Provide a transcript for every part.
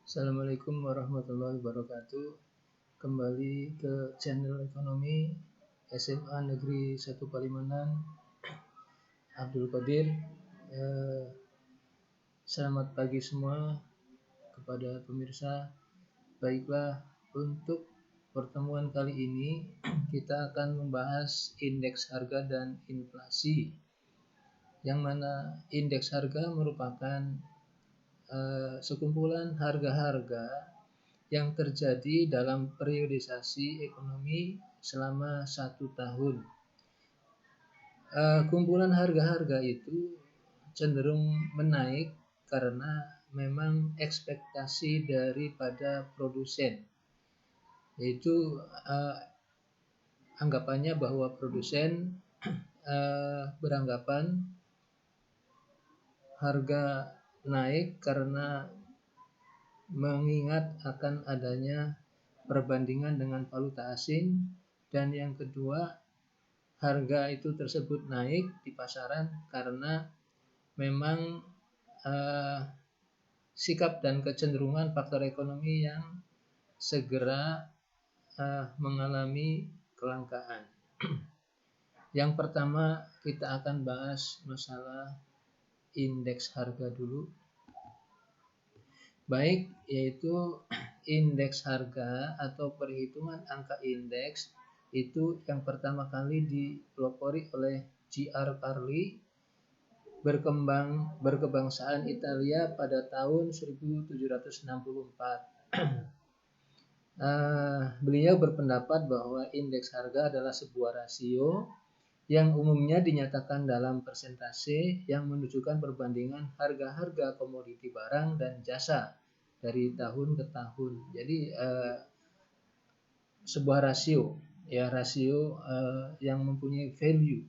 Assalamualaikum warahmatullahi wabarakatuh. Kembali ke channel ekonomi SMA Negeri 1 Palimanan, Abdul Qadir. Selamat pagi semua kepada pemirsa. Baiklah, untuk pertemuan kali ini kita akan membahas indeks harga dan inflasi, yang mana indeks harga merupakan sekumpulan harga-harga yang terjadi dalam periodisasi ekonomi selama 1 tahun. Kumpulan harga-harga itu cenderung menaik karena memang ekspektasi daripada produsen, yaitu anggapannya bahwa produsen beranggapan harga naik karena mengingat akan adanya perbandingan dengan valuta asing, dan yang kedua, harga itu tersebut naik di pasaran karena memang sikap dan kecenderungan faktor ekonomi yang segera mengalami kelangkaan. Yang pertama, kita akan bahas masalah indeks harga dulu. Baik, yaitu indeks harga atau perhitungan angka indeks itu yang pertama kali dipelopori oleh J.R. Carli, berkebangsaan Italia pada tahun 1764. Beliau berpendapat bahwa indeks harga adalah sebuah rasio yang umumnya dinyatakan dalam persentase yang menunjukkan perbandingan harga-harga komoditi barang dan jasa dari tahun ke tahun. Jadi sebuah rasio yang mempunyai value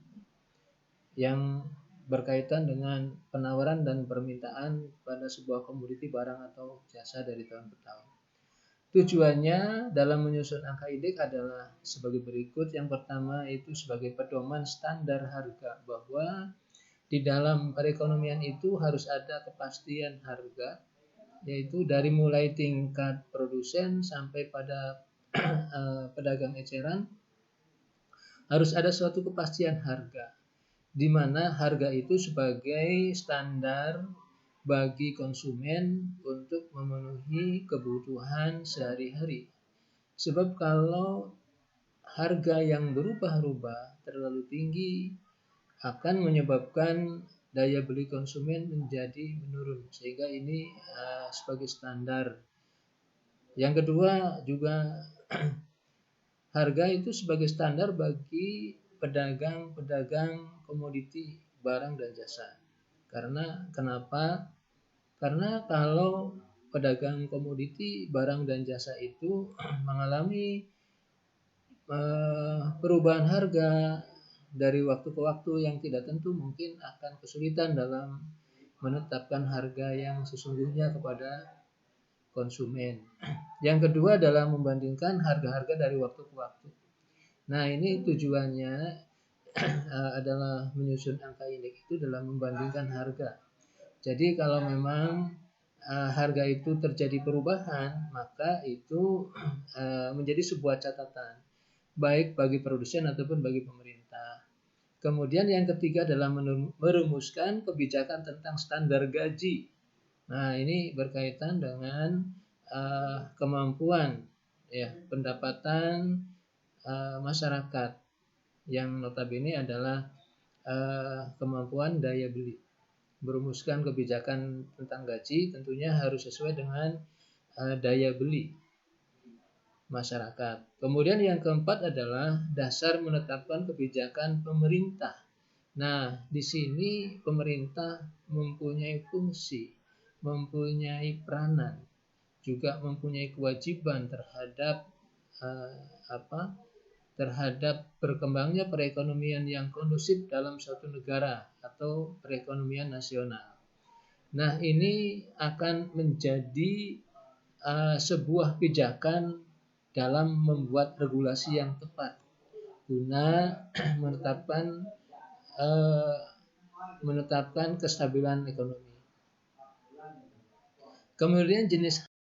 yang berkaitan dengan penawaran dan permintaan pada sebuah komoditi barang atau jasa dari tahun ke tahun. Tujuannya dalam menyusun angka indeks adalah sebagai berikut. Yang pertama itu sebagai pedoman standar harga, bahwa di dalam perekonomian itu harus ada kepastian harga, yaitu dari mulai tingkat produsen sampai pada pedagang eceran harus ada suatu kepastian harga, di mana harga itu sebagai standar bagi konsumen untuk memenuhi kebutuhan sehari-hari. Sebab kalau harga yang berubah-ubah terlalu tinggi akan menyebabkan daya beli konsumen menjadi menurun, sehingga ini sebagai standar. Yang kedua juga harga itu sebagai standar bagi pedagang komoditi barang dan jasa. Kenapa? Karena kalau pedagang komoditi barang dan jasa itu mengalami perubahan harga dari waktu ke waktu yang tidak tentu, mungkin akan kesulitan dalam menetapkan harga yang sesungguhnya kepada konsumen. Yang kedua adalah membandingkan harga-harga dari waktu ke waktu. Nah, ini tujuannya adalah menyusun angka indeks itu dalam membandingkan harga. Jadi kalau memang harga itu terjadi perubahan, maka itu menjadi sebuah catatan baik bagi produsen ataupun bagi pemerintah. Kemudian yang ketiga adalah merumuskan kebijakan tentang standar gaji. Nah, ini berkaitan dengan kemampuan pendapatan masyarakat, yang notabene adalah kemampuan daya beli. Merumuskan kebijakan tentang gaji tentunya harus sesuai dengan daya beli masyarakat. Kemudian yang keempat adalah dasar menetapkan kebijakan pemerintah. Nah, di sini pemerintah mempunyai fungsi, mempunyai peranan, juga mempunyai kewajiban terhadap berkembangnya perekonomian yang kondusif dalam suatu negara atau perekonomian nasional. Nah, ini akan menjadi sebuah pijakan dalam membuat regulasi yang tepat guna menetapkan kestabilan ekonomi. Kemudian jenis